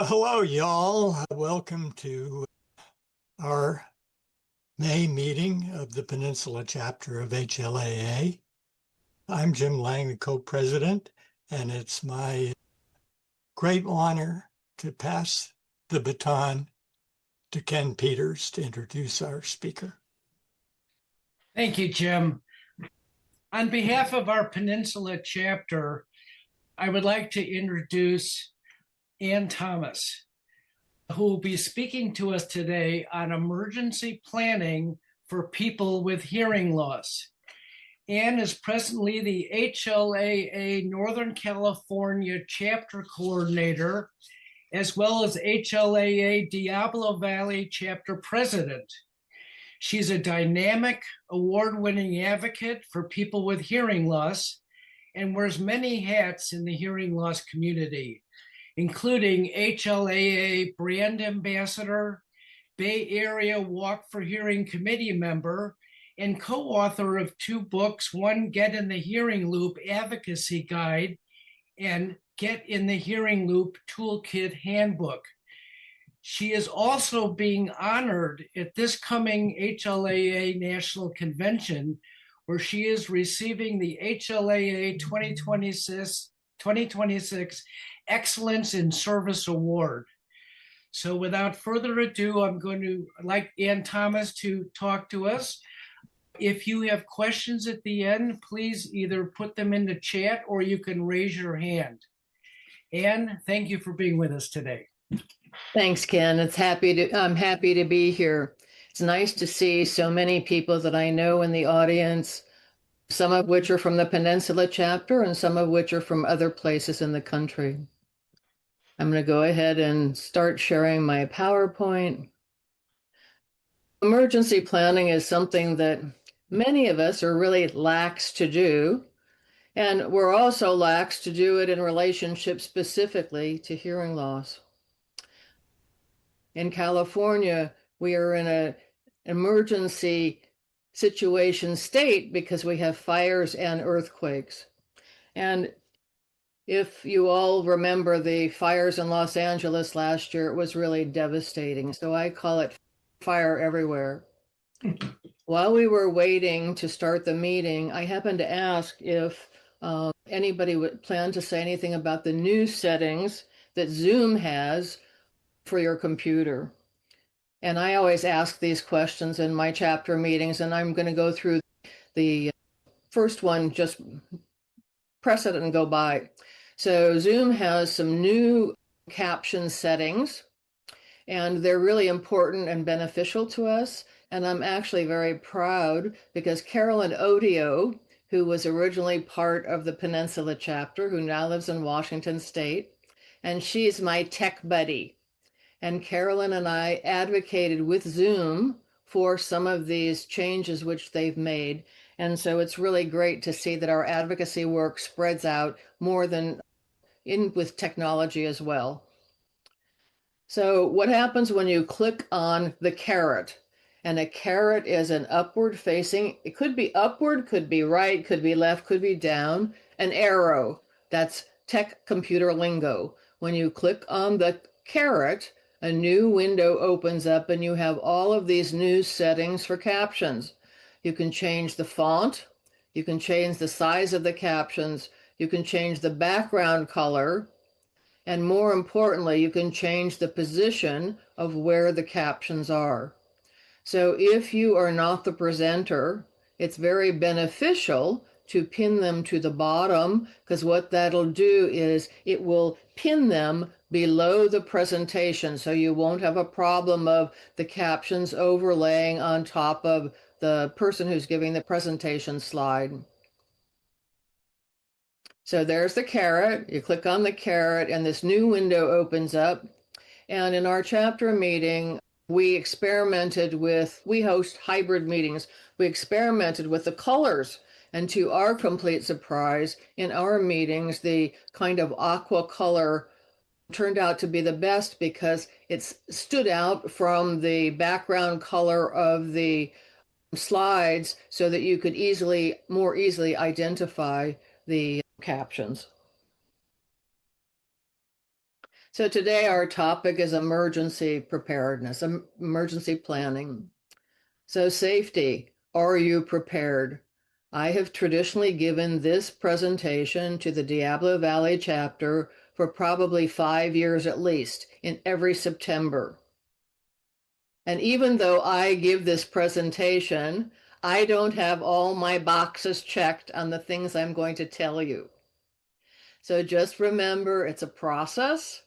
Hello, y'all. Welcome to our May meeting of the Peninsula chapter of HLAA. I'm Jim Lang, the co-president, and it's my great honor to pass the baton to Ken Peters to introduce our speaker. Thank you, Jim. On behalf of our Peninsula chapter, I would like to introduce Ann Thomas, who will be speaking to us today on emergency planning for people with hearing loss. Ann is presently the HLAA Northern California chapter coordinator, as well as HLAA Diablo Valley chapter president. She's a dynamic, award-winning advocate for people with hearing loss and wears many hats in the hearing loss community, including HLAA brand ambassador, Bay Area Walk for Hearing committee member, and co-author of two books, one Get in the Hearing Loop Advocacy Guide and Get in the Hearing Loop Toolkit Handbook. She is also being honored at this coming HLAA National Convention, where she is receiving the HLAA 2026 Excellence in Service Award. So without further ado, I'm going to like Ann Thomas to talk to us. If you have questions at the end, please either put them in the chat or you can raise your hand. Ann, thank you for being with us today. Thanks, Ken. I'm happy to be here. It's nice to see so many people that I know in the audience, some of which are from the Peninsula chapter and some of which are from other places in the country. I'm going to go ahead and start sharing my PowerPoint. Emergency planning is something that many of us are really lax to do, and we're also lax to do it in relationship specifically to hearing loss. In California, we are in an emergency situation state because we have fires and earthquakes. And if you all remember the fires in Los Angeles last year, it was really devastating. So I call it fire everywhere. While we were waiting to start the meeting, I happened to ask if anybody would plan to say anything about the new settings that Zoom has for your computer. And I always ask these questions in my chapter meetings, and I'm going to go through the first one, just press it and go by. So Zoom has some new caption settings, and they're really important and beneficial to us. And I'm actually very proud because Carolyn Odio, who was originally part of the Peninsula chapter, who now lives in Washington State, and she's my tech buddy. And Carolyn and I advocated with Zoom for some of these changes which they've made. And so it's really great to see that our advocacy work spreads out more than in with technology as well. So what happens when you click on the caret? And a caret is an upward facing, it could be upward, could be right, could be left, could be down, an arrow. That's tech computer lingo. When you click on the caret, a new window opens up and you have all of these new settings for captions. You can change the font, you can change the size of the captions, you can change the background color, and more importantly, you can change the position of where the captions are. So if you are not the presenter, it's very beneficial to pin them to the bottom, because what that'll do is it will pin them below the presentation, so you won't have a problem of the captions overlaying on top of the person who's giving the presentation slide. So there's the caret. You click on the caret and this new window opens up. And in our chapter meeting, we host hybrid meetings. We experimented with the colors. And to our complete surprise, in our meetings, the kind of aqua color turned out to be the best because it stood out from the background color of the slides so that you could more easily identify the captions. So today our topic is emergency preparedness, emergency planning. So safety, are you prepared? I have traditionally given this presentation to the Diablo Valley chapter for probably 5 years at least, in every September. And even though I give this presentation, I don't have all my boxes checked on the things I'm going to tell you. So just remember, it's a process.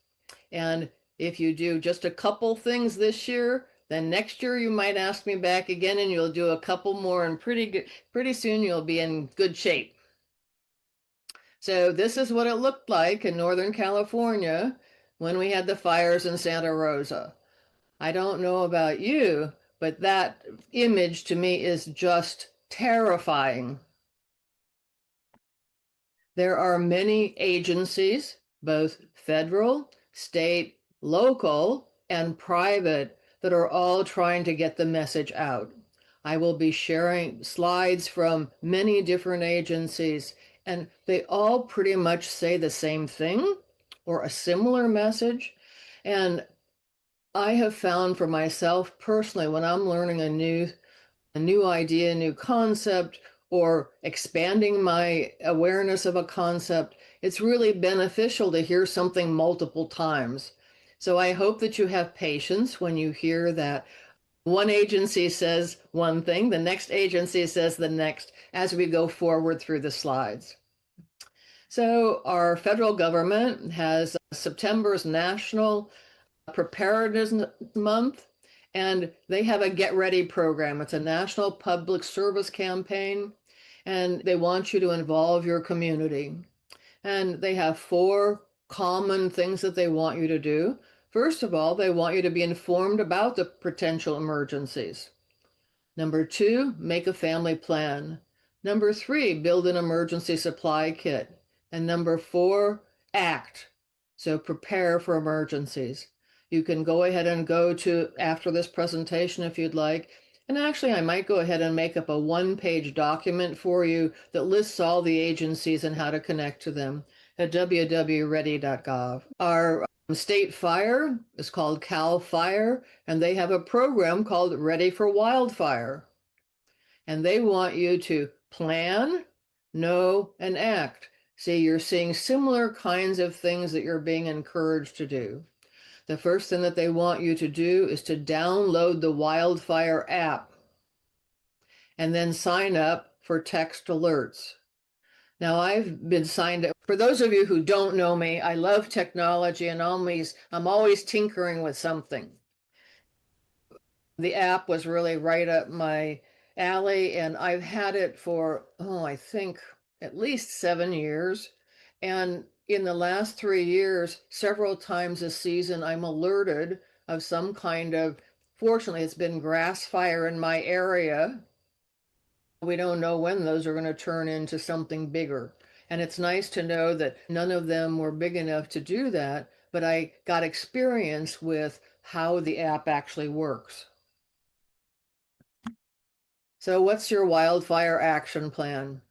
And if you do just a couple things this year, then next year you might ask me back again and you'll do a couple more, and pretty soon you'll be in good shape. So this is what it looked like in Northern California when we had the fires in Santa Rosa. I don't know about you, but that image to me is just terrifying. There are many agencies, both federal, state, local, and private, that are all trying to get the message out. I will be sharing slides from many different agencies, and they all pretty much say the same thing or a similar message. And I have found for myself personally, when I'm learning a new idea, a new concept, or expanding my awareness of a concept, it's really beneficial to hear something multiple times. So I hope that you have patience when you hear that one agency says one thing, the next agency says the next, as we go forward through the slides. So our federal government has September's National Preparedness Month, and they have a Get Ready program. It's a national public service campaign, and they want you to involve your community. And they have 4 common things that they want you to do. First of all, they want you to be informed about the potential emergencies. Number 2, make a family plan. Number 3, build an emergency supply kit. And number 4, act. So prepare for emergencies. You can go ahead and go to after this presentation if you'd like. And actually, I might go ahead and make up a 1-page document for you that lists all the agencies and how to connect to them at www.ready.gov. Our state fire is called CalFire, and they have a program called Ready for Wildfire. And they want you to plan, know, and act. See, you're seeing similar kinds of things that you're being encouraged to do. The first thing that they want you to do is to download the Wildfire app and then sign up for text alerts. Now, I've been signed up. For those of you who don't know me, I love technology and I'm always tinkering with something. The app was really right up my alley, and I've had it for, I think at least 7 years. And in the last 3 years, several times a season, I'm alerted of some kind of, fortunately, it's been grass fire in my area. We don't know when those are going to turn into something bigger. And it's nice to know that none of them were big enough to do that, but I got experience with how the app actually works. So what's your wildfire action plan?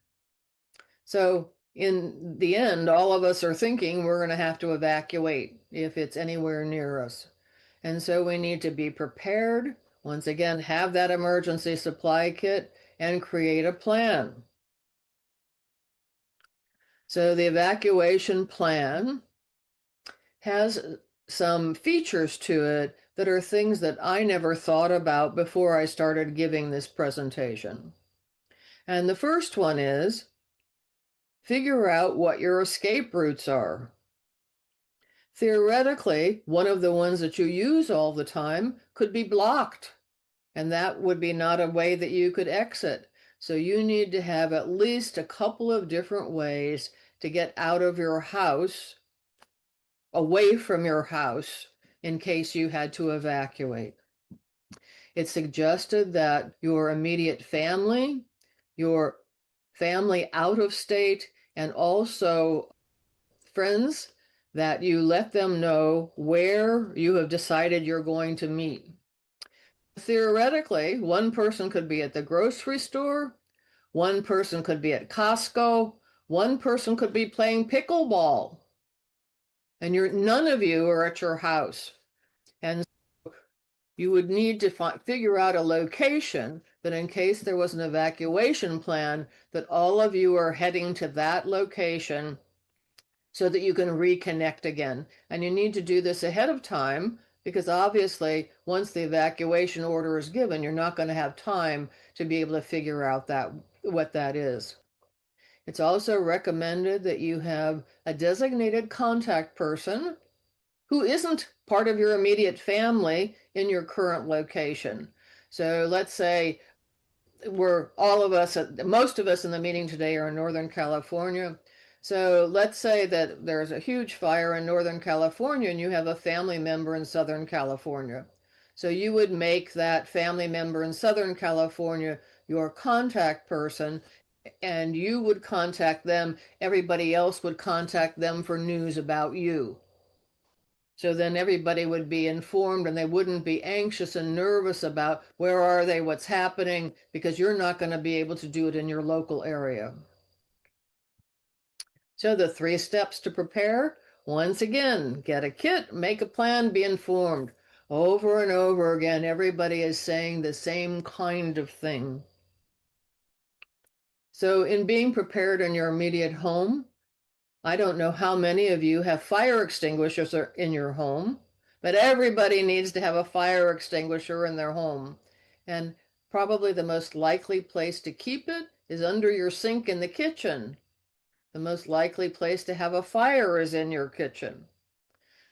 So in the end, all of us are thinking we're going to have to evacuate if it's anywhere near us. And so we need to be prepared, once again, have that emergency supply kit and create a plan. So the evacuation plan has some features to it that are things that I never thought about before I started giving this presentation. And the first one is figure out what your escape routes are. Theoretically, one of the ones that you use all the time could be blocked, and that would be not a way that you could exit. So you need to have at least a couple of different ways to get out of your house, away from your house, in case you had to evacuate. It's suggested that your immediate family, your family out of state, and also friends, that you let them know where you have decided you're going to meet. Theoretically, one person could be at the grocery store, one person could be at Costco, one person could be playing pickleball. and none of you are at your house. And you would need to figure out a location that in case there was an evacuation plan, that all of you are heading to that location so that you can reconnect again. And you need to do this ahead of time because obviously once the evacuation order is given, you're not going to have time to be able to figure out what that is. It's also recommended that you have a designated contact person who isn't part of your immediate family in your current location. So let's say most of us in the meeting today are in Northern California. So let's say that there's a huge fire in Northern California and you have a family member in Southern California. So you would make that family member in Southern California your contact person, and you would contact them. Everybody else would contact them for news about you. So then everybody would be informed and they wouldn't be anxious and nervous about where are they, what's happening, because you're not going to be able to do it in your local area. So the 3 steps to prepare, once again, get a kit, make a plan, be informed. Over and over again, everybody is saying the same kind of thing. So in being prepared in your immediate home, I don't know how many of you have fire extinguishers in your home, but everybody needs to have a fire extinguisher in their home. And probably the most likely place to keep it is under your sink in the kitchen. The most likely place to have a fire is in your kitchen.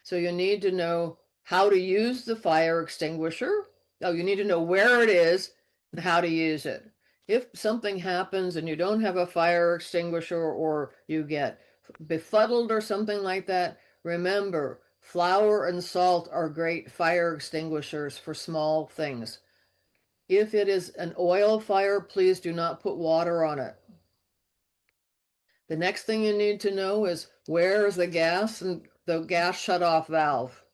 So you need to know how to use the fire extinguisher. Oh, you need to know where it is and how to use it. If something happens and you don't have a fire extinguisher or you get befuddled or something like that, remember, flour and salt are great fire extinguishers for small things. If it is an oil fire, please do not put water on it. The next thing you need to know is where is the gas and the gas shutoff valve.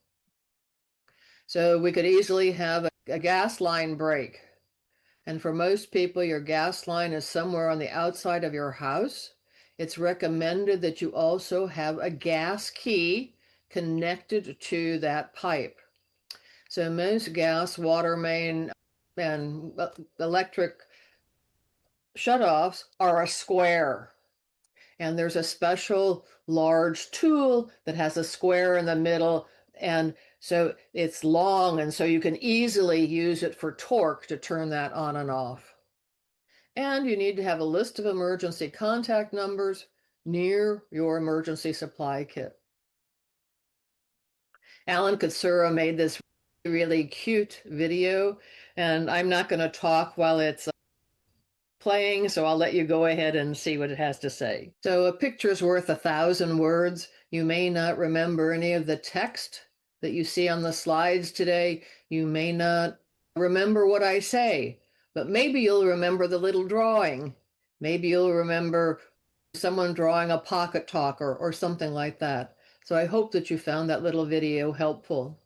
So we could easily have a gas line break. And for most people, your gas line is somewhere on the outside of your house. It's recommended that you also have a gas key connected to that pipe. So most gas, water main, and electric shutoffs are a square. And there's a special large tool that has a square in the middle. And so it's long, and so you can easily use it for torque to turn that on and off. And you need to have a list of emergency contact numbers near your emergency supply kit. Alan Katsura made this really cute video, and I'm not going to talk while it's playing, so I'll let you go ahead and see what it has to say. So a picture's worth 1,000 words. You may not remember any of the text that you see on the slides today. You may not remember what I say, but maybe you'll remember the little drawing. Maybe you'll remember someone drawing a pocket talker or something like that. So I hope that you found that little video helpful.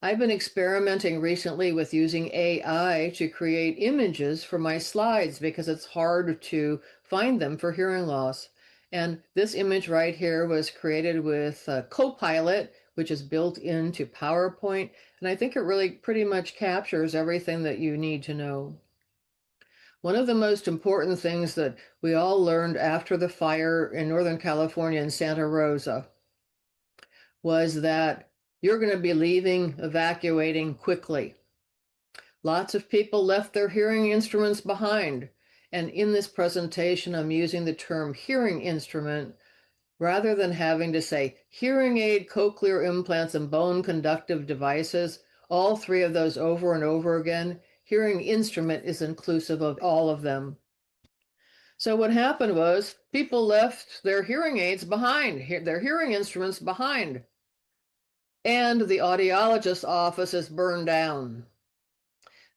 I've been experimenting recently with using AI to create images for my slides because it's hard to find them for hearing loss. And this image right here was created with Copilot, which is built into PowerPoint. And I think it really pretty much captures everything that you need to know. One of the most important things that we all learned after the fire in Northern California in Santa Rosa was that you're going to be evacuating quickly. Lots of people left their hearing instruments behind. And in this presentation, I'm using the term hearing instrument rather than having to say hearing aid, cochlear implants, and bone conductive devices, all 3 of those over and over again. Hearing instrument is inclusive of all of them. So what happened was people left their hearing aids behind, their hearing instruments behind. And the audiologist's office is burned down.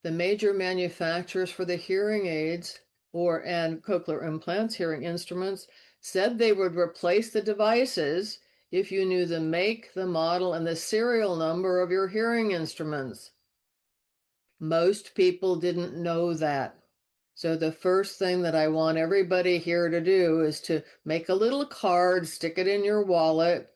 The major manufacturers for the hearing aids and cochlear implants, hearing instruments, said they would replace the devices if you knew the make, the model, and the serial number of your hearing instruments. Most people didn't know that. So the first thing that I want everybody here to do is to make a little card, stick it in your wallet,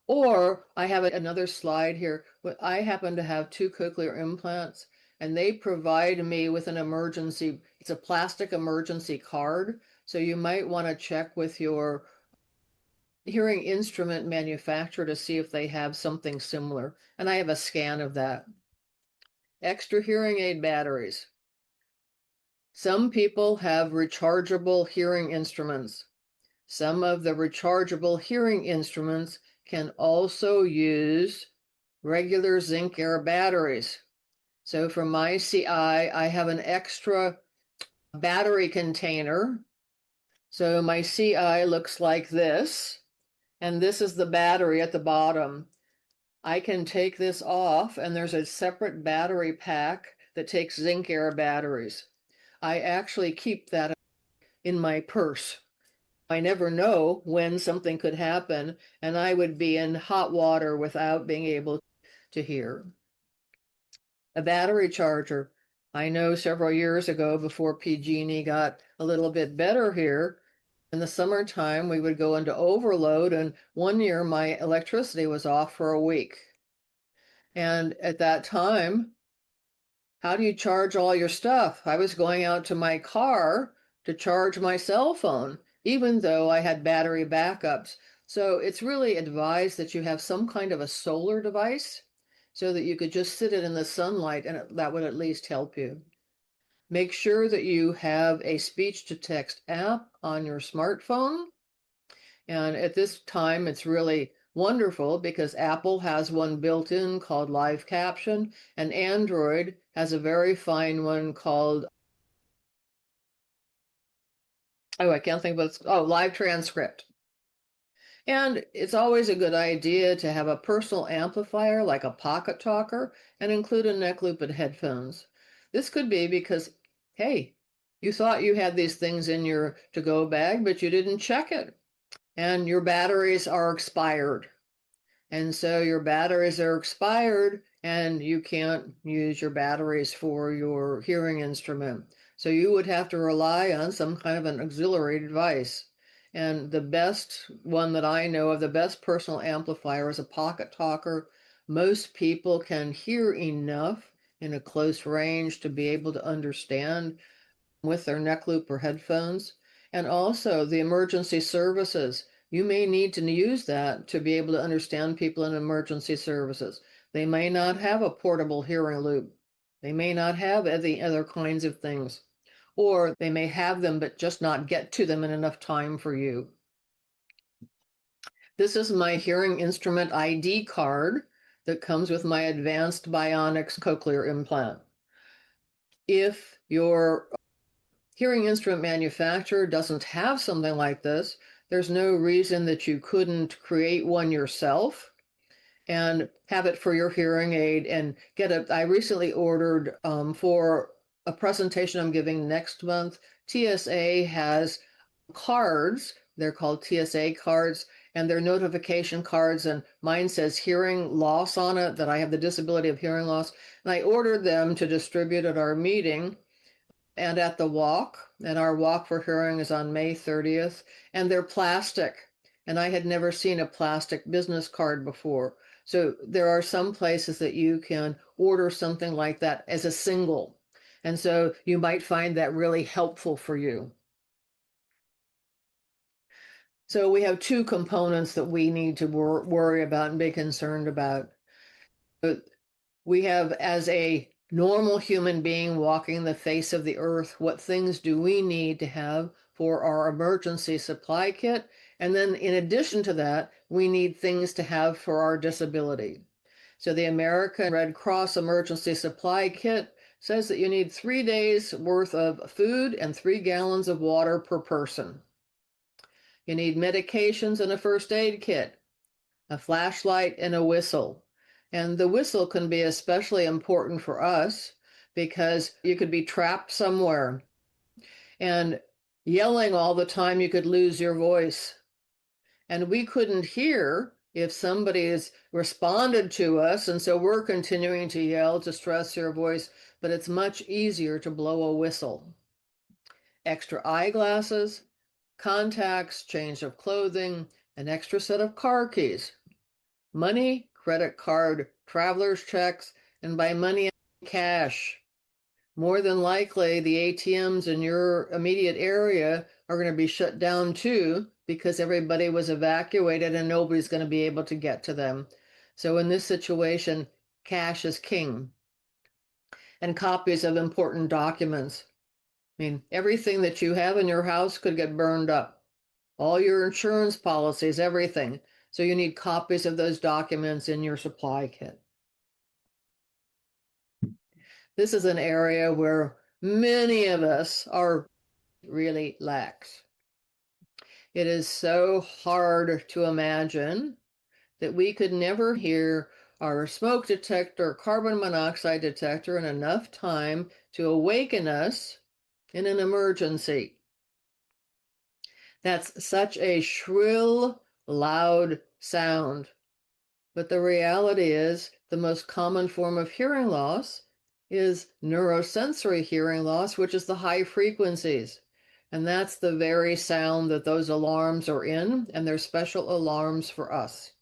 Or I have another slide here. I happen to have 2 cochlear implants, and they provide me with an emergency. It's a plastic emergency card. So you might want to check with your hearing instrument manufacturer to see if they have something similar. And I have a scan of that. Extra hearing aid batteries. Some people have rechargeable hearing instruments. Some of the rechargeable hearing instruments can also use regular zinc air batteries. So for my CI, I have an extra battery container. So my CI looks like this, and this is the battery at the bottom. I can take this off, and there's a separate battery pack that takes zinc air batteries. I actually keep that in my purse. I never know when something could happen, and I would be in hot water without being able to hear. A battery charger. I know several years ago, before PG&E got a little bit better here, in the summertime, we would go into overload, and one year my electricity was off for a week. And at that time, how do you charge all your stuff? I was going out to my car to charge my cell phone, even though I had battery backups. So it's really advised that you have some kind of a solar device so that you could just sit it in the sunlight, and that would at least help you. Make sure that you have a speech-to-text app on your smartphone. And at this time, it's really wonderful because Apple has one built in called Live Caption, and Android has a very fine one called, I can't think of Live Transcript. And it's always a good idea to have a personal amplifier like a pocket talker and include a neck loop and headphones. This could be because, hey, you thought you had these things in your to-go bag, but you didn't check it, and your batteries are expired. And so your batteries are expired and you can't use your batteries for your hearing instrument. So you would have to rely on some kind of an auxiliary device. And the best one that I know of, the best personal amplifier, is a pocket talker. Most people can hear enough in a close range to be able to understand with their neck loop or headphones. And also the emergency services. You may need to use that to be able to understand people in emergency services. They may not have a portable hearing loop. They may not have the other kinds of things. Or they may have them, but just not get to them in enough time for you. This is my hearing instrument ID card that comes with my advanced bionics cochlear implant. If your hearing instrument manufacturer doesn't have something like this, there's no reason that you couldn't create one yourself and have it for your hearing aid and get it. I recently ordered for a presentation I'm giving next month. TSA has cards. They're called TSA cards, and they're notification cards, and mine says hearing loss on it, that I have the disability of hearing loss. And I ordered them to distribute at our meeting and at the walk, and our walk for hearing is on May 30th, and they're plastic, and I had never seen a plastic business card before. So there are some places that you can order something like that as a single, and so you might find that really helpful for you. So we have 2 components that we need to worry about and be concerned about. We have, as a normal human being walking the face of the earth, what things do we need to have for our emergency supply kit? And then in addition to that, we need things to have for our disability. So the American Red Cross Emergency Supply Kit says that you need 3 days worth of food and 3 gallons of water per person. You need medications and a first aid kit, a flashlight, and a whistle. And the whistle can be especially important for us because you could be trapped somewhere and yelling all the time, you could lose your voice. And we couldn't hear if somebody has responded to us, and so we're continuing to yell to stress your voice, but it's much easier to blow a whistle. Extra eyeglasses, contacts, change of clothing, an extra set of car keys. money, credit card, traveler's checks, and by money, cash. More than likely, the ATMs in your immediate area are going to be shut down too because everybody was evacuated and nobody's going to be able to get to them. So in this situation, cash is king. And copies of important documents. I mean, everything that you have in your house could get burned up. All your insurance policies, everything. So you need copies of those documents in your supply kit. This is an area where many of us are really lax. It is so hard to imagine that we could never hear our smoke detector, carbon monoxide detector in enough time to awaken us in an emergency. That's such a shrill, loud sound. But the reality is the most common form of hearing loss is neurosensory hearing loss, which is the high frequencies. And that's the very sound that those alarms are in, and they're special alarms for us.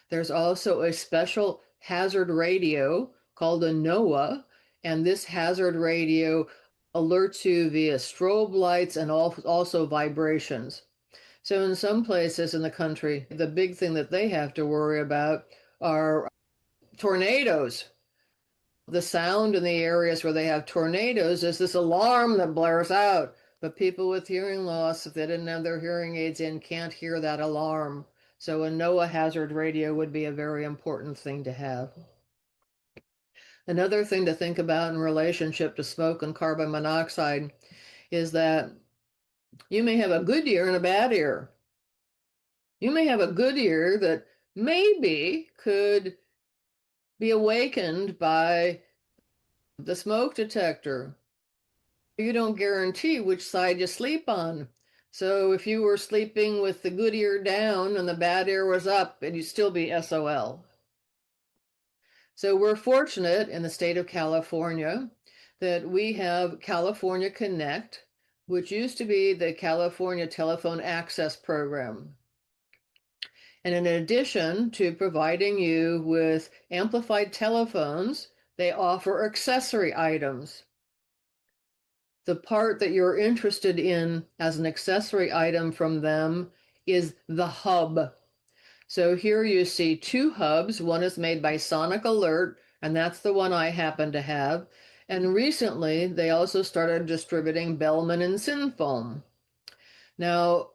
There's also a special hazard radio called a NOAA, and this hazard radio alerts you via strobe lights and also vibrations. So in some places in the country, the big thing that they have to worry about are tornadoes. The sound in the areas where they have tornadoes is this alarm that blares out. But people with hearing loss, if they didn't have their hearing aids in, can't hear that alarm. So a NOAA hazard radio would be a very important thing to have. Another thing to think about in relationship to smoke and carbon monoxide is that you may have a good year and a bad year. You may have a good year that maybe could be awakened by the smoke detector. You don't guarantee which side you sleep on. So if you were sleeping with the good ear down and the bad ear was up, it'd still be SOL. So we're fortunate in the state of California that we have California Connect, which used to be the California Telephone Access Program. And in addition to providing you with amplified telephones, they offer accessory items. The part that you're interested in as an accessory item from them is the hub. So here you see two hubs. One is made by Sonic Alert, and that's the one I happen to have. And recently, they also started distributing Bellman and Synfoam. Now,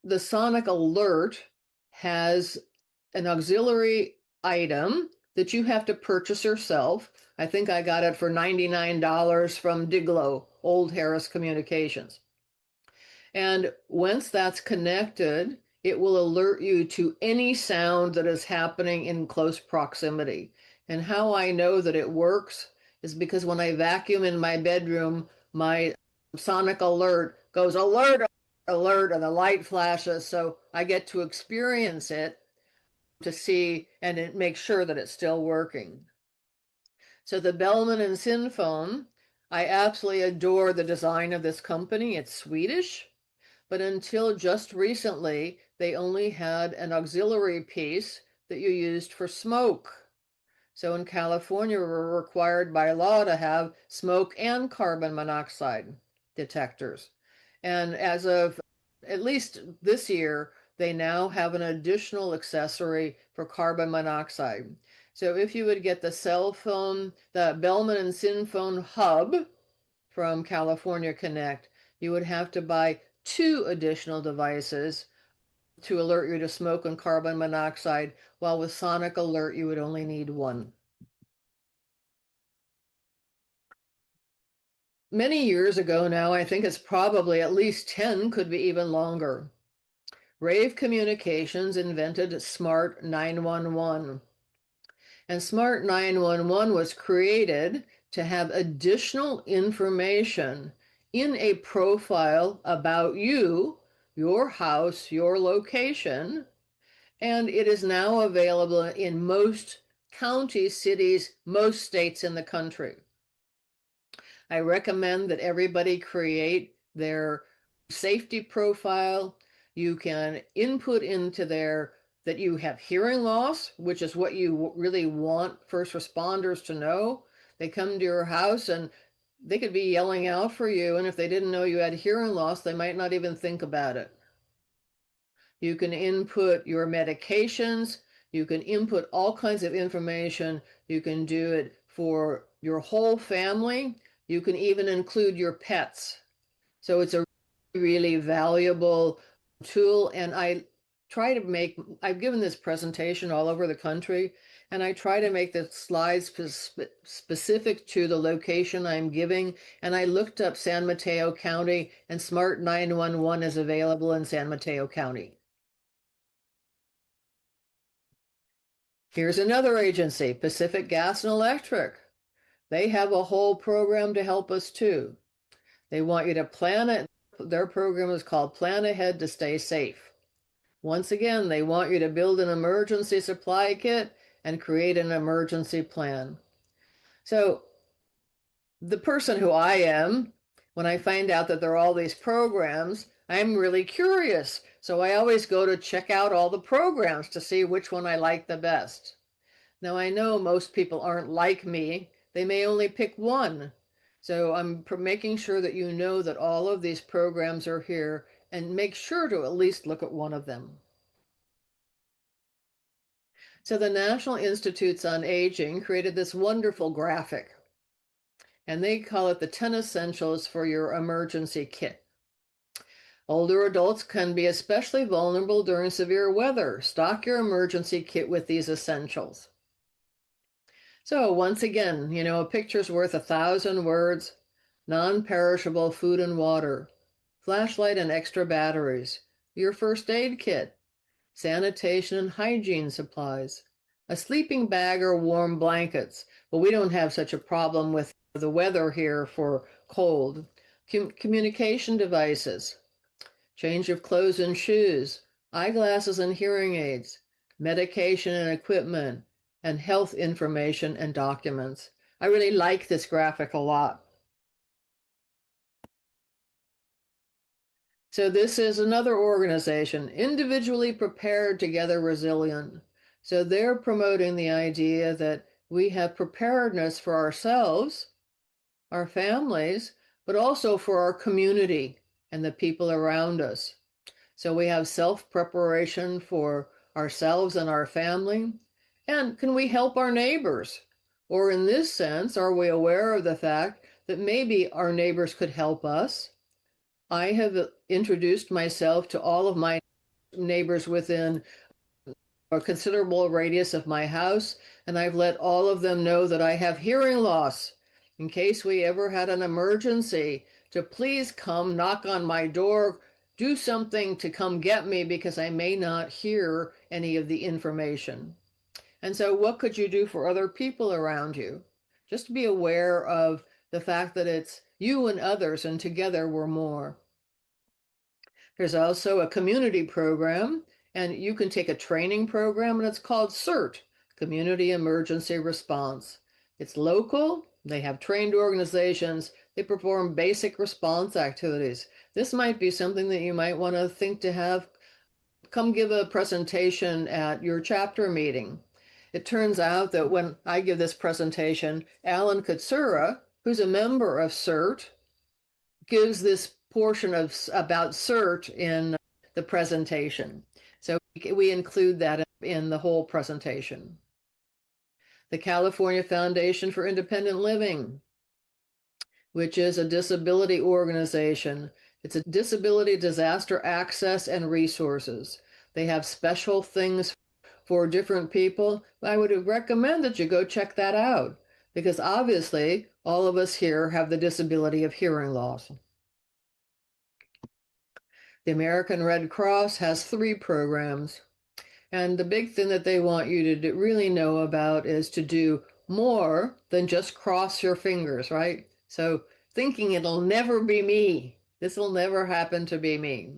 the Sonic Alert has an auxiliary item that you have to purchase yourself. I think I got it for $99 from Diablo, Old Harris Communications. And once that's connected, it will alert you to any sound that is happening in close proximity. And how I know that it works is because when I vacuum in my bedroom, my Sonic Alert goes alert, alert, and the light flashes. So I get to experience it to see, and it makes sure that it's still working. So the Bellman and Synfoam, I absolutely adore the design of this company. It's Swedish, but until just recently, they only had an auxiliary piece that you used for smoke. So in California, we're required by law to have smoke and carbon monoxide detectors. And as of at least this year, they now have an additional accessory for carbon monoxide. So if you would get the cell phone, the Bellman and Synfoam hub from California Connect, you would have to buy 2 additional devices to alert you to smoke and carbon monoxide, while with Sonic Alert, you would only need 1. Many years ago now, I think it's probably at least 10, could be even longer. Rave Communications invented Smart 911. And Smart 911 was created to have additional information in a profile about you, your house, your location, and it is now available in most counties, cities, most states in the country. I recommend that everybody create their safety profile. You can input into their that you have hearing loss, which is what you really want first responders to know. They come to your house and they could be yelling out for you, and if they didn't know you had hearing loss, they might not even think about it. You can input your medications. You can input all kinds of information. You can do it for your whole family. You can even include your pets. So it's a really valuable tool. And I've given this presentation all over the country, and I try to make the slides specific to the location I'm giving. And I looked up San Mateo County, and Smart 911 is available in San Mateo County. Here's another agency, Pacific Gas and Electric. They have a whole program to help us too. They want you to plan it. Their program is called Plan Ahead to Stay Safe. Once again, they want you to build an emergency supply kit and create an emergency plan. So the person who I am, when I find out that there are all these programs, I'm really curious. So I always go to check out all the programs to see which one I like the best. Now I know most people aren't like me. They may only pick one. So I'm making sure that you know that all of these programs are here, and make sure to at least look at one of them. So the National Institutes on Aging created this wonderful graphic, and they call it the 10 essentials for your emergency kit. Older adults can be especially vulnerable during severe weather. Stock your emergency kit with these essentials. So once again, a picture's worth 1,000 words. Non-perishable food and water, flashlight and extra batteries, your first aid kit, sanitation and hygiene supplies, a sleeping bag or warm blankets. Well, we don't have such a problem with the weather here for cold. Communication devices, change of clothes and shoes, eyeglasses and hearing aids, medication and equipment, and health information and documents. I really like this graphic a lot. So this is another organization, Individually Prepared, Together Resilient. So they're promoting the idea that we have preparedness for ourselves, our families, but also for our community and the people around us. So we have self-preparation for ourselves and our family. And can we help our neighbors? Or in this sense, are we aware of the fact that maybe our neighbors could help us? I have introduced myself to all of my neighbors within a considerable radius of my house, and I've let all of them know that I have hearing loss. In case we ever had an emergency, to please come knock on my door, do something to come get me because I may not hear any of the information. And so what could you do for other people around you? Just be aware of the fact that it's you and others, and together we're more. There's also a community program, and you can take a training program, and it's called CERT, Community Emergency Response. It's local, they have trained organizations, they perform basic response activities. This might be something that you might want to think to have come give a presentation at your chapter meeting. It turns out that when I give this presentation, Alan Katsura, who's a member of CERT, gives this portion about CERT in the presentation. So we include that in the whole presentation. The California Foundation for Independent Living, which is a disability organization. It's a disability disaster access and resources. They have special things for different people. I would recommend that you go check that out, because obviously all of us here have the disability of hearing loss. The American Red Cross has 3 programs, and the big thing that they want you to really know about is to do more than just cross your fingers, right? So thinking it'll never be me, this will never happen to be me.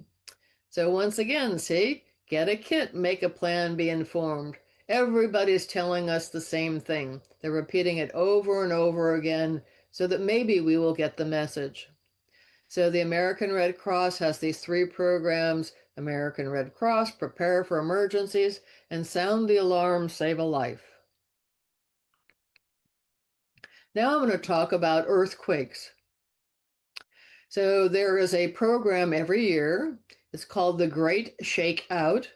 So once again, see, get a kit, make a plan, be informed. Everybody's telling us the same thing. They're repeating it over and over again so that maybe we will get the message. So the American Red Cross has these 3 programs. American Red Cross, prepare for emergencies, and sound the alarm, save a life. Now I'm going to talk about earthquakes. So there is a program every year. It's called the Great ShakeOut.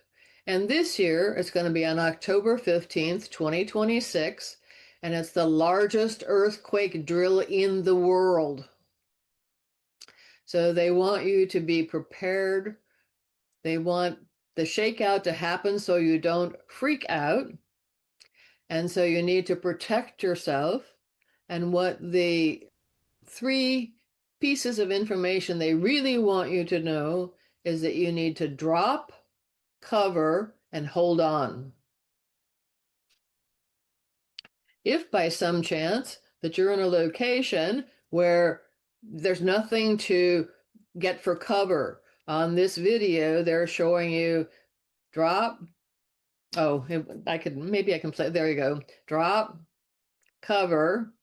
And this year it's going to be on October 15th, 2026. And it's the largest earthquake drill in the world. So they want you to be prepared. They want the shakeout to happen so you don't freak out. And so you need to protect yourself. And what the 3 pieces of information they really want you to know is that you need to drop, cover, and hold on. If by some chance that you're in a location where there's nothing to get for cover, on this video they're showing you drop. Oh, I can play. There you go. Drop, cover,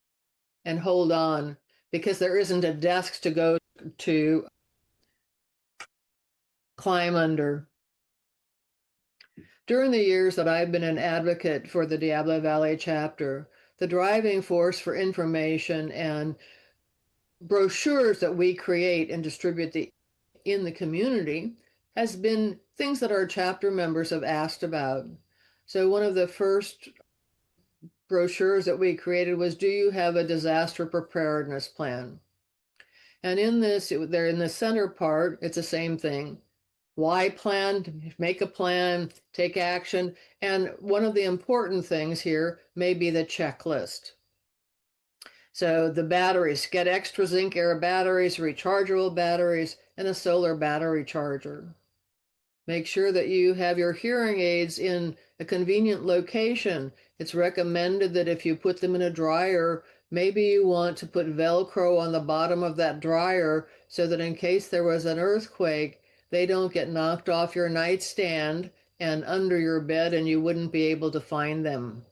and hold on, because there isn't a desk to go to climb under. During the years that I've been an advocate for the Diablo Valley chapter, the driving force for information and brochures that we create and distribute in the community has been things that our chapter members have asked about. So one of the first brochures that we created was, do you have a disaster preparedness plan? And in this, there in the center part, it's the same thing. Why plan? Make a plan, take action. And one of the important things here may be the checklist. So the batteries, get extra zinc air batteries, rechargeable batteries, and a solar battery charger. Make sure that you have your hearing aids in a convenient location. It's recommended that if you put them in a dryer, maybe you want to put Velcro on the bottom of that dryer so that in case there was an earthquake, they don't get knocked off your nightstand and under your bed and you wouldn't be able to find them.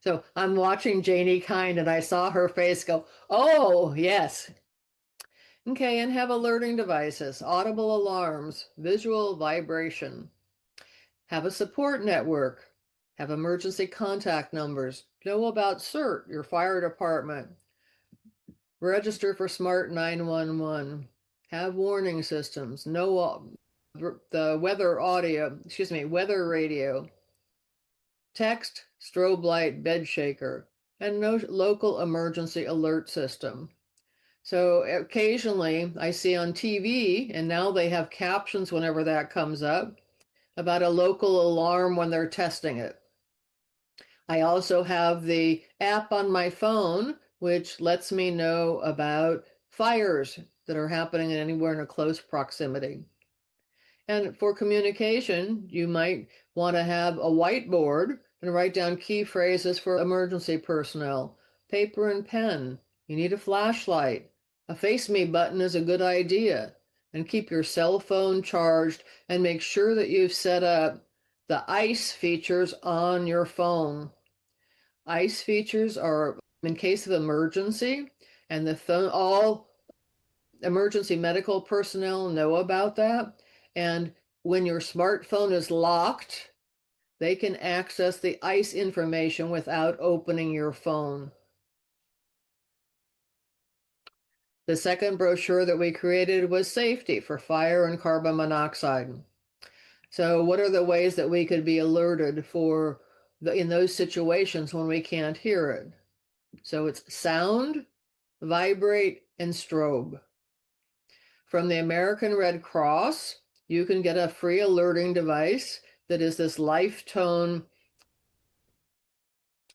So I'm watching Janie Kind and I saw her face go, oh, yes. Okay, and have alerting devices, audible alarms, visual vibration. Have a support network. Have emergency contact numbers. Know about CERT, your fire department. Register for Smart 911. Have warning systems. Know the weather radio. Text, strobe light, bed shaker, and no local emergency alert system. So occasionally I see on TV, and now they have captions whenever that comes up, about a local alarm when they're testing it. I also have the app on my phone, which lets me know about fires that are happening anywhere in a close proximity. And for communication, you might want to have a whiteboard and write down key phrases for emergency personnel, paper and pen. You need a flashlight. A face me button is a good idea. And keep your cell phone charged and make sure that you've set up the ice features on your phone. Ice features are in case of emergency, and the phone, all emergency medical personnel know about that. And when your smartphone is locked, they can access the ice information without opening your phone. The second brochure that we created was safety for fire and carbon monoxide. So what are the ways that we could be alerted in those situations when we can't hear it? So it's sound, vibrate, and strobe. From the American Red Cross, you can get a free alerting device that is this life tone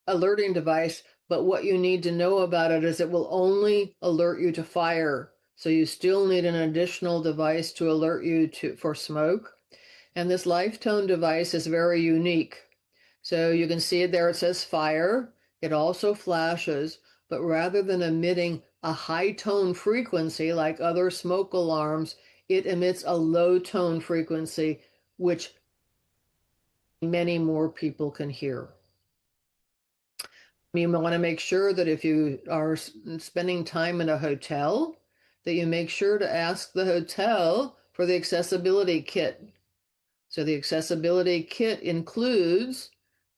alerting device, but what you need to know about it is it will only alert you to fire. So you still need an additional device to alert you for smoke. And this life tone device is very unique. So you can see it there, it says fire. It also flashes, but rather than emitting a high tone frequency like other smoke alarms, it emits a low tone frequency, which many more people can hear. You want to make sure that if you are spending time in a hotel, that you make sure to ask the hotel for the accessibility kit. So the accessibility kit includes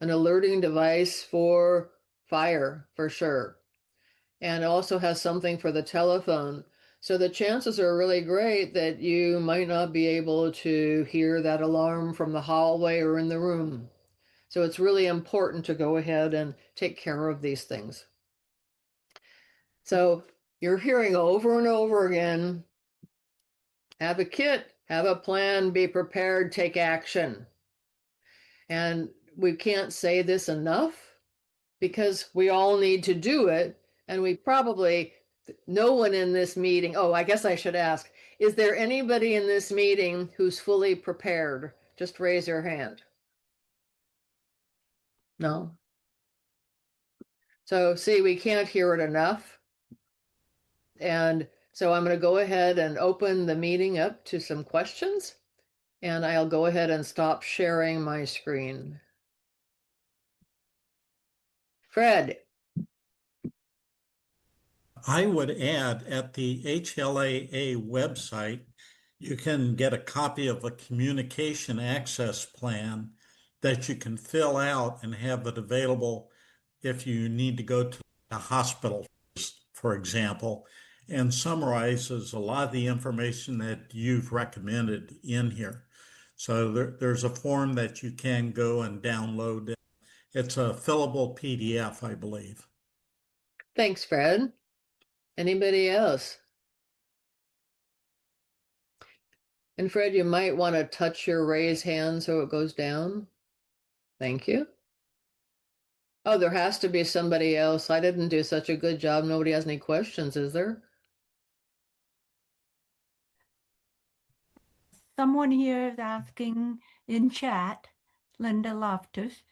an alerting device for fire, for sure, and also has something for the telephone. So the chances are really great that you might not be able to hear that alarm from the hallway or in the room. So it's really important to go ahead and take care of these things. So you're hearing over and over again, have a kit, have a plan, be prepared, take action. And we can't say this enough because we all need to do it. And we probably, no one in this meeting, oh, I guess I should ask, is there anybody in this meeting who's fully prepared? Just raise your hand. No. So see, we can't hear it enough. And so I'm going to go ahead and open the meeting up to some questions. And I'll go ahead and stop sharing my screen. Fred. I would add at the HLAA website, you can get a copy of a communication access plan that you can fill out and have it available if you need to go to a hospital, for example, and summarizes a lot of the information that you've recommended in here. So there's a form that you can go and download. It's a fillable PDF, I believe. Thanks, Fred. Anybody else? And Fred, you might want to touch your raise hand so it goes down. Thank you. Oh, there has to be somebody else. I didn't do such a good job. Nobody has any questions, is there? Someone here is asking in chat, Linda Loftus,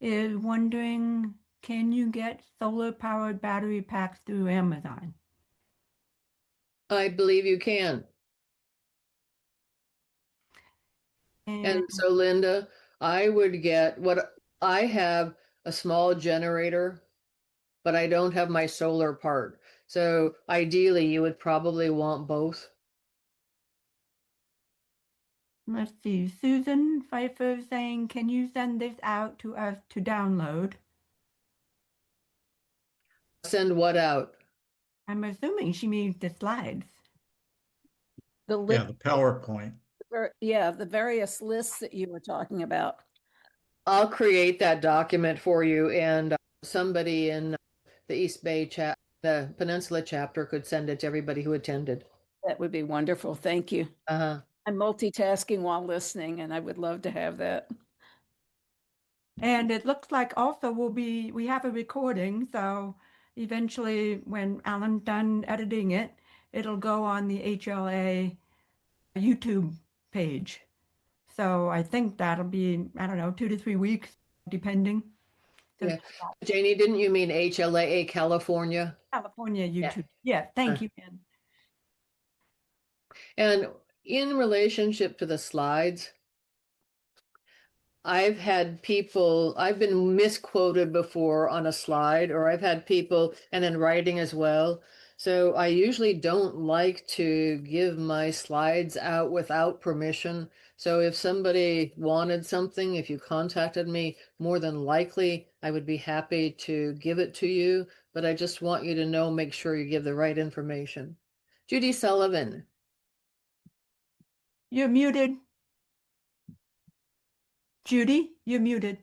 is wondering, can you get solar-powered battery packs through Amazon? I believe you can. And so, Linda, I would get what I have a small generator, but I don't have my solar part. So ideally, you would probably want both. Let's see, Susan Pfeiffer saying, can you send this out to us to download? Send what out? I'm assuming she means the slides. The Yeah, list, the PowerPoint. the various lists that you were talking about. I'll create that document for you, and somebody in the East Bay chat, the Peninsula chapter, could send it to everybody who attended. That would be wonderful. Thank you. Uh-huh. I'm multitasking while listening, and I would love to have that. And it looks like also we have a recording, so eventually when Alan's done editing it, it'll go on the HLA YouTube page. So I think that'll be, I don't know, 2 to 3 weeks, depending. Yeah. Janie, didn't you mean HLAA California? California YouTube. Yeah, thank you, Ann. And in relationship to the slides, I've been misquoted before on a slide, or I've had people, and in writing as well. So I usually don't like to give my slides out without permission. So if somebody wanted something, if you contacted me, more than likely I would be happy to give it to you. But I just want you to know, make sure you give the right information. Judy Sullivan. You're muted. Judy, you're muted.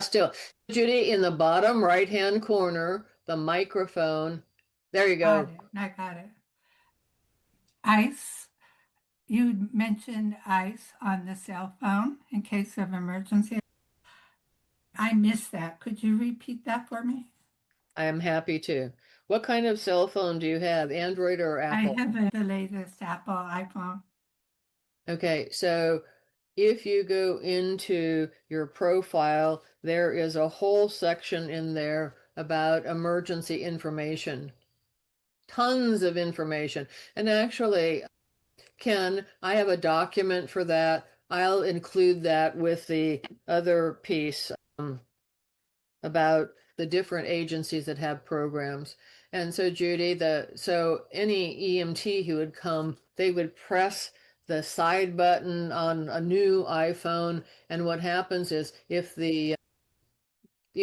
Still, Judy, in the bottom right-hand corner, the microphone. There you go. I got it. ICE. You mentioned ICE on the cell phone in case of emergency. I missed that. Could you repeat that for me? I am happy to. What kind of cell phone do you have, Android or Apple? I have the latest Apple iPhone. Okay, so if you go into your profile, there is a whole section in there about emergency information. Tons of information. And actually, Ken, I have a document for that. I'll include that with the other piece about the different agencies that have programs. And so Judy, so any EMT who would come, they would press the side button on a new iPhone, and what happens is if you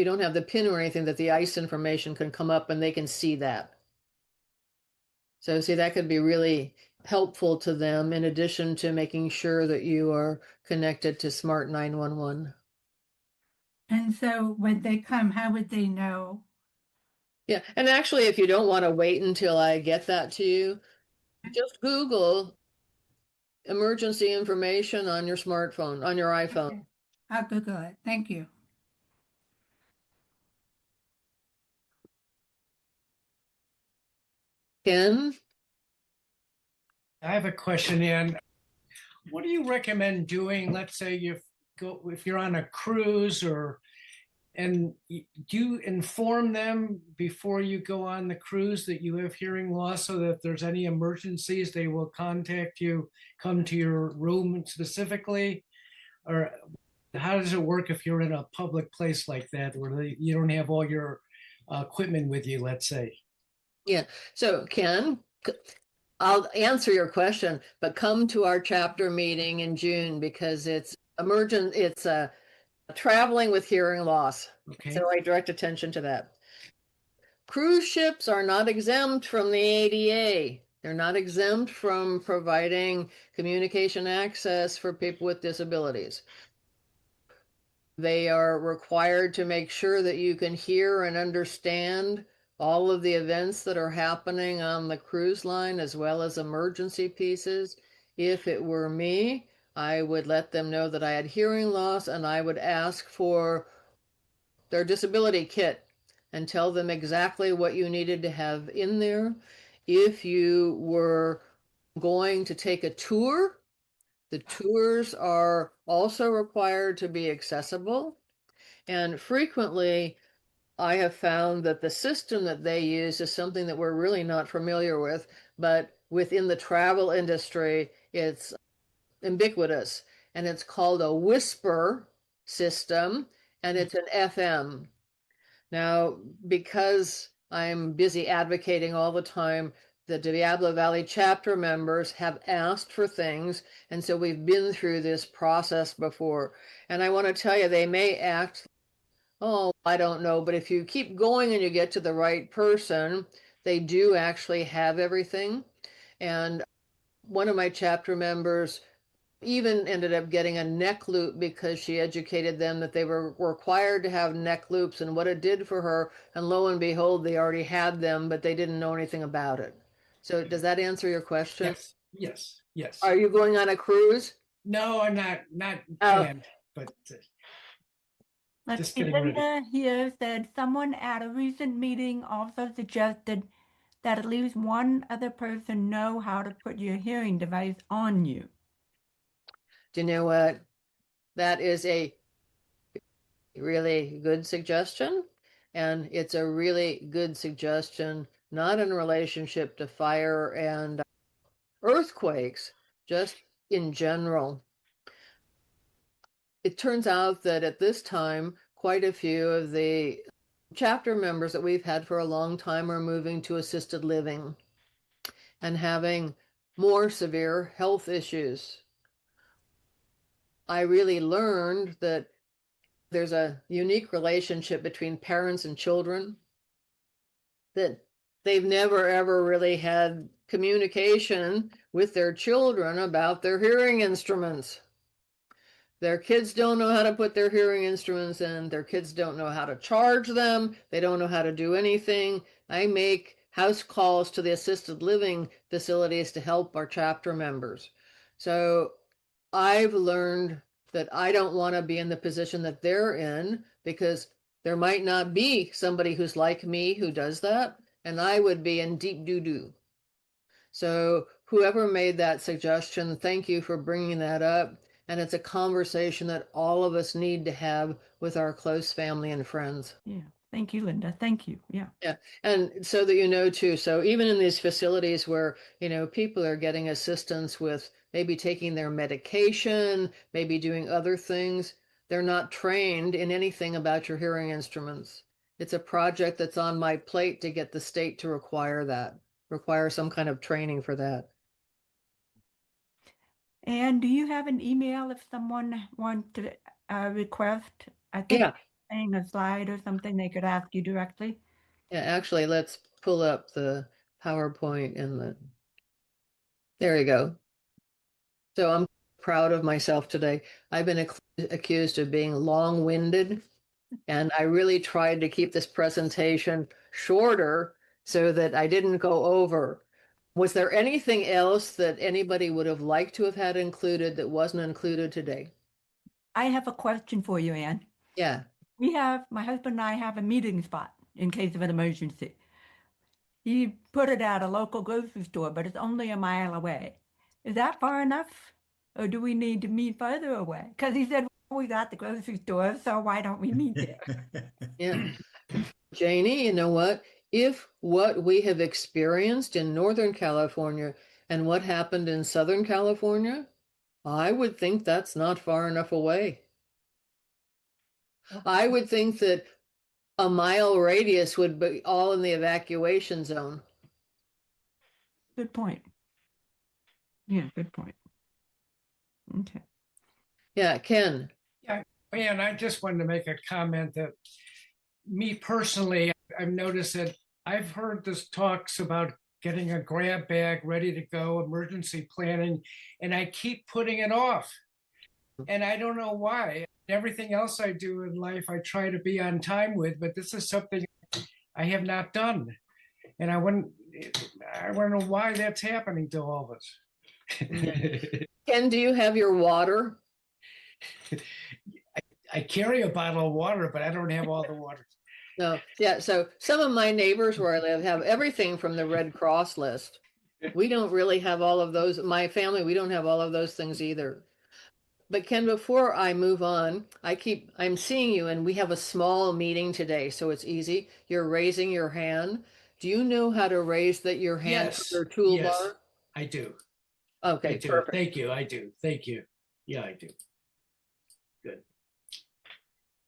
don't have the pin or anything, that the ice information can come up and they can see that. So see, that could be really helpful to them in addition to making sure that you are connected to Smart 911. And so when they come, how would they know? Yeah, and actually, if you don't want to wait until I get that to you, just Google emergency information on your smartphone, on your iPhone. Okay. I'll Google it. Thank you. Ken? I have a question, Ann. What do you recommend doing? Let's say if you're on a cruise do you inform them before you go on the cruise that you have hearing loss so that if there's any emergencies, they will contact you, come to your room specifically? Or how does it work if you're in a public place like that where you don't have all your equipment with you, let's say? Yeah. So Ken, I'll answer your question, but come to our chapter meeting in June because it's traveling with hearing loss. Okay. So I direct attention to that. Cruise ships are not exempt from the ADA. They're not exempt from providing communication access for people with disabilities. They are required to make sure that you can hear and understand all of the events that are happening on the cruise line, as well as emergency pieces. If it were me, I would let them know that I had hearing loss and I would ask for their disability kit and tell them exactly what you needed to have in there. If you were going to take a tour, the tours are also required to be accessible. And frequently, I have found that the system that they use is something that we're really not familiar with, but within the travel industry, it's ubiquitous. And it's called a whisper system, and it's an FM. Now, because I'm busy advocating all the time, the Diablo Valley chapter members have asked for things, and so we've been through this process before. And I want to tell you, they may act, oh, I don't know, but if you keep going and you get to the right person, they do actually have everything. And one of my chapter members even ended up getting a neck loop because she educated them that they were required to have neck loops and what it did for her. And lo and behold, they already had them, but they didn't know anything about it. So does that answer your question? Yes. Are you going on a cruise? No, I'm not Oh. planned, but Let's just see, getting ready. Linda here said someone at a recent meeting also suggested that at least one other person know how to put your hearing device on you. Do you know what? That is a really good suggestion. And it's a really good suggestion, not in relationship to fire and earthquakes, just in general. It turns out that at this time, quite a few of the chapter members that we've had for a long time are moving to assisted living and having more severe health issues. I really learned that there's a unique relationship between parents and children, that they've never ever really had communication with their children about their hearing instruments. Their kids don't know how to put their hearing instruments in. Their kids don't know how to charge them. They don't know how to do anything. I make house calls to the assisted living facilities to help our chapter members. So I've learned that I don't want to be in the position that they're in, because there might not be somebody who's like me who does that, and I would be in deep doo-doo. So whoever made that suggestion, thank you for bringing that up. And it's a conversation that all of us need to have with our close family and friends. Yeah. Thank you, Linda. Thank you. Yeah. Yeah. And so that you know too, so even in these facilities where, people are getting assistance with maybe taking their medication, maybe doing other things, they're not trained in anything about your hearing instruments. It's a project that's on my plate to get the state to require some kind of training for that. And do you have an email if someone wants to request? I think Yeah. saying a slide or something, they could ask you directly. Yeah, actually, let's pull up the PowerPoint there you go. So I'm proud of myself today. I've been accused of being long-winded, and I really tried to keep this presentation shorter so that I didn't go over. Was there anything else that anybody would have liked to have had included that wasn't included today? I have a question for you, Ann. Yeah. My husband and I have a meeting spot in case of an emergency. He put it at a local grocery store, but it's only a mile away. Is that far enough? Or do we need to meet further away? Because he said, well, we got the grocery store, so why don't we meet there? Yeah. Janie, you know what? If what we have experienced in Northern California and what happened in Southern California, I would think that's not far enough away. I would think that a mile radius would be all in the evacuation zone. Good point. Yeah, good point. Okay. Yeah, Ken. Yeah, and I just wanted to make a comment that me personally, I've noticed that I've heard this talks about getting a grab bag ready to go, emergency planning, and I keep putting it off. And I don't know why. Everything else I do in life, I try to be on time with, but this is something I have not done. And I want to know why that's happening to all of us. Ken, do you have your water? I carry a bottle of water, but I don't have all the water. No. Yeah. So some of my neighbors where I live have everything from the Red Cross list. We don't really have all of those. My family, we don't have all of those things either. But Ken, before I move on, I'm seeing you and we have a small meeting today, so it's easy. You're raising your hand. Do you know how to raise your hand Yes, from your toolbar? yes, I do. Okay, I do. perfect. Thank you. I do. Thank you. Yeah, I do. Good.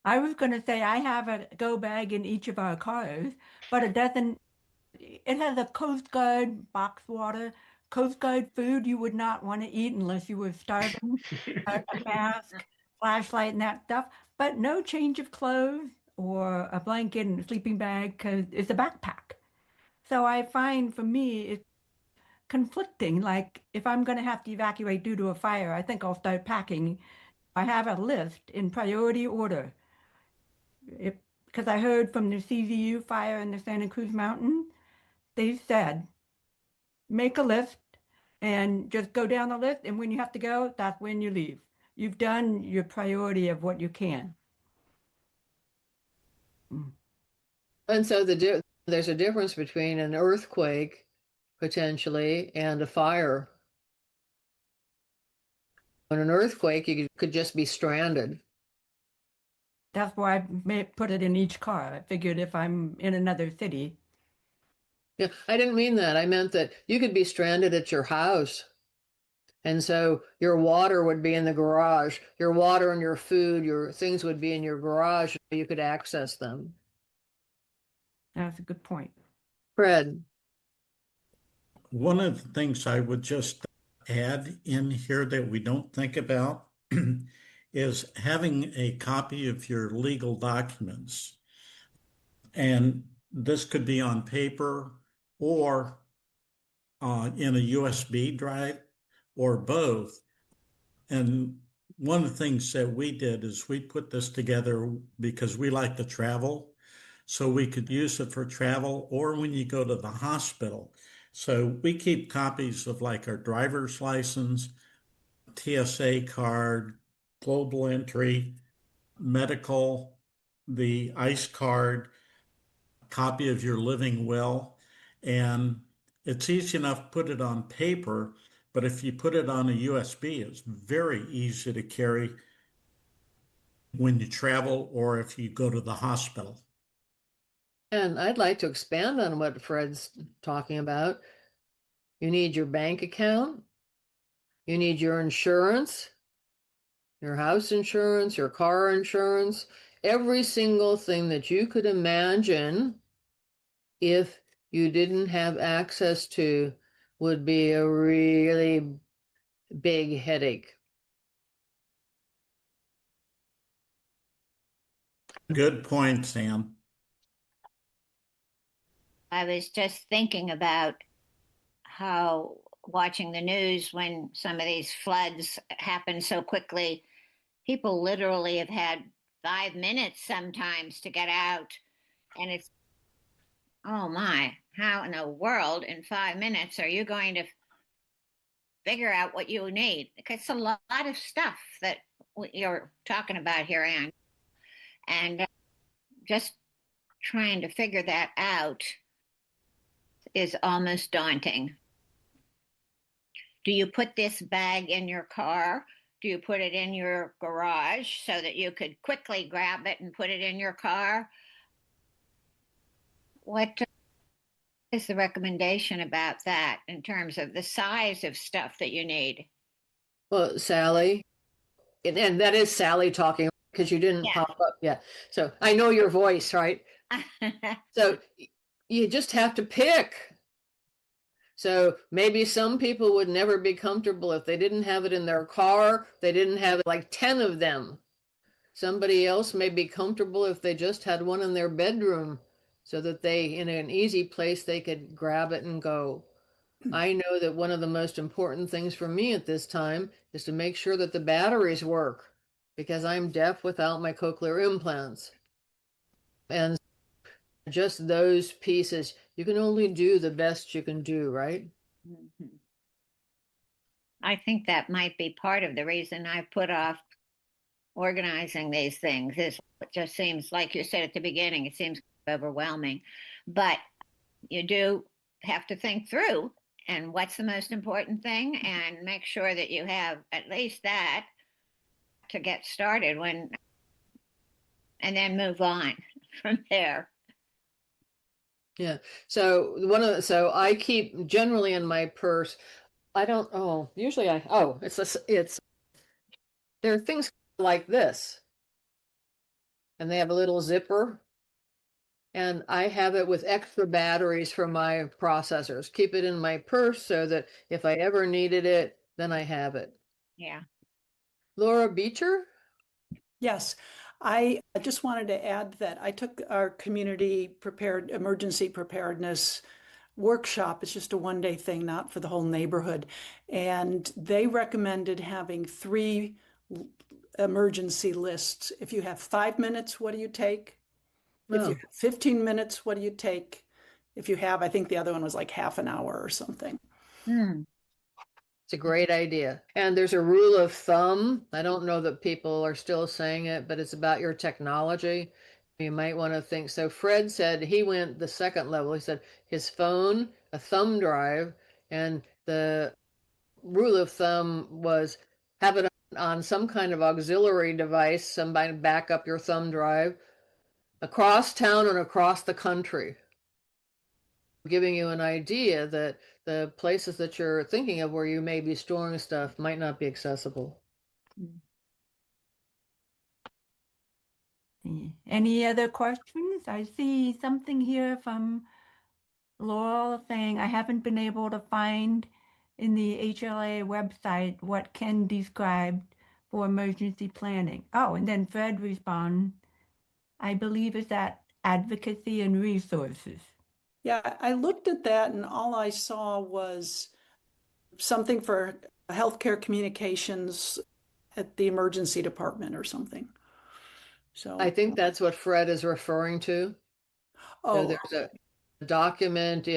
I was going to say I have a go bag in each of our cars, but it has a Coast Guard box water, Coast Guard food you would not want to eat unless you were starving, a mask, flashlight, and that stuff, but no change of clothes or a blanket and a sleeping bag because it's a backpack. So I find for me it's conflicting. Like if I'm going to have to evacuate due to a fire, I think I'll start packing. I have a list in priority order. Because I heard from the CZU fire in the Santa Cruz Mountain, they said, make a list and just go down the list. And when you have to go, that's when you leave. You've done your priority of what you can. And so there's a difference between an earthquake potentially and a fire. On an earthquake, you could just be stranded. That's why I put it in each car. I figured if I'm in another city. Yeah, I didn't mean that. I meant that you could be stranded at your house. And so your water would be in the garage. Your water and your food, your things would be in your garage. You could access them. That's a good point. Fred. One of the things I would just add in here that we don't think about is having a copy of your legal documents. And this could be on paper or in a USB drive or both. And one of the things that we did is we put this together because we like to travel. So we could use it for travel or when you go to the hospital. So we keep copies of like our driver's license, TSA card, global entry, medical, the ICE card, copy of your living will. And it's easy enough to put it on paper, but if you put it on a USB, it's very easy to carry when you travel or if you go to the hospital. And I'd like to expand on what Fred's talking about. You need your bank account. You need your insurance, your house insurance, your car insurance, every single thing that you could imagine if you didn't have access to would be a really big headache. Good point, Sam. I was just thinking about how watching the news when some of these floods happen so quickly, people literally have had 5 minutes sometimes to get out. And it's, oh my, how in the world in 5 minutes are you going to figure out what you need? Because it's a lot of stuff that you're talking about here, Anne. And just trying to figure that out is almost daunting. Do you put this bag in your car? Do you put it in your garage so that you could quickly grab it and put it in your car? What is the recommendation about that in terms of the size of stuff that you need? Well, Sally, and that is Sally talking because you didn't Yeah. pop up yet. So I know your voice, right? So you just have to pick. So maybe some people would never be comfortable if they didn't have it in their car, they didn't have like 10 of them. Somebody else may be comfortable if they just had one in their bedroom so that they, in an easy place, they could grab it and go. I know that one of the most important things for me at this time is to make sure that the batteries work because I'm deaf without my cochlear implants. And just those pieces, you can only do the best you can do, right? Mhm. I think that might be part of the reason I put off organizing these things is it just seems like you said at the beginning, it seems overwhelming. But you do have to think through and what's the most important thing and make sure that you have at least that to get started when and then move on from there. Yeah. So I keep generally in my purse. I don't, usually it's there are things like this and they have a little zipper and I have it with extra batteries for my processors. Keep it in my purse so that if I ever needed it, then I have it. Yeah. Laura Beecher? Yes, I just wanted to add that I took our community emergency preparedness workshop. It's just a one-day thing, not for the whole neighborhood. And they recommended having 3 emergency lists. If you have 5 minutes, what do you take? If you have 15 minutes, what do you take? If you have, I think the other one was like half an hour or something. It's a great idea. And there's a rule of thumb. I don't know that people are still saying it, but it's about your technology. You might want to think. So Fred said he went the second level. He said his phone, a thumb drive, and the rule of thumb was have it on some kind of auxiliary device, somebody back up your thumb drive across town and across the country. Giving you an idea that the places that you're thinking of where you may be storing stuff might not be accessible. Any other questions? I see something here from Laurel saying, I haven't been able to find in the HLA website what Ken described for emergency planning. Oh, and then Fred responds, I believe it's that advocacy and resources. Yeah, I looked at that and all I saw was something for healthcare communications at the emergency department or something. So I think that's what Fred is referring to. So there's a document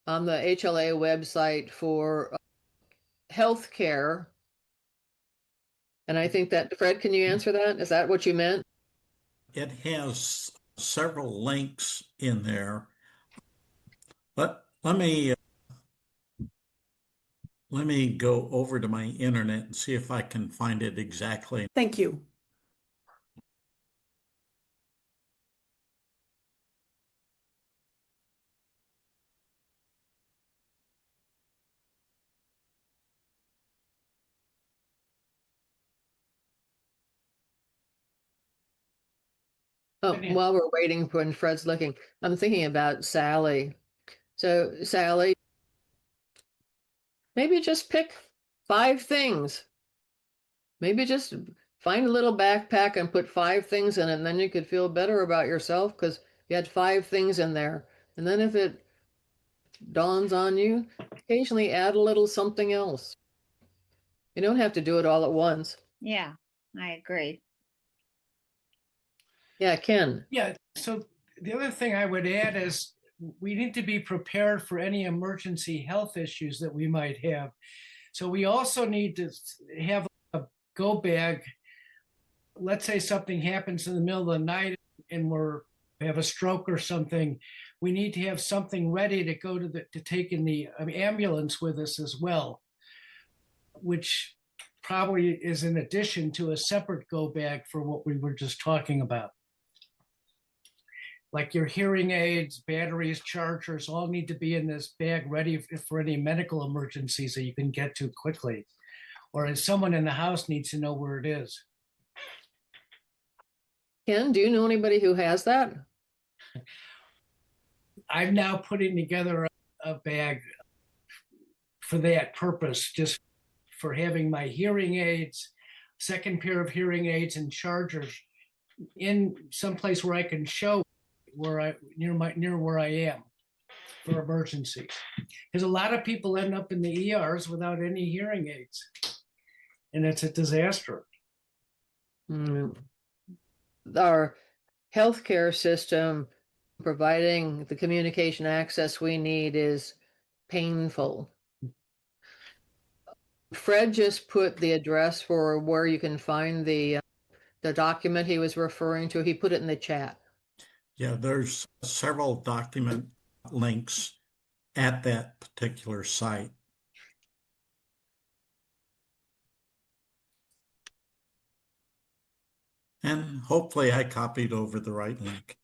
on the HLA website for healthcare. And I think that, Fred, can you answer that? Is that what you meant? It has several links in there. But let me go over to my internet and see if I can find it exactly. thank you. Oh, Any- while we're waiting for when Fred's looking, I'm thinking about Sally. So, Sally, maybe just pick 5 things. Maybe just find a little backpack and put 5 things in it, and then you could feel better about yourself because you had 5 things in there. And then if it dawns on you, occasionally add a little something else. You don't have to do it all at once. Yeah, I agree. Yeah, Ken. Yeah, so the other thing I would add is we need to be prepared for any emergency health issues that we might have. So we also need to have a go bag. Let's say something happens in the middle of the night and we have a stroke or something. We need to have something ready to go to take in the ambulance with us as well, which probably is in addition to a separate go bag for what we were just talking about. Like your hearing aids, batteries, chargers, all need to be in this bag ready for any medical emergencies that you can get to quickly. Or if someone in the house needs to know where it is. Ken, do you know anybody who has that? I'm now putting together a bag for that purpose, just for having my hearing aids, second pair of hearing aids and chargers in some place where I can show near where I am for emergencies. Because a lot of people end up in the ERs without any hearing aids, and it's a disaster. Our healthcare system providing the communication access we need is painful. Fred just put the address for where you can find the document he was referring to. He put it in the chat. Yeah, there's several document links at that particular site. And hopefully I copied over the right link.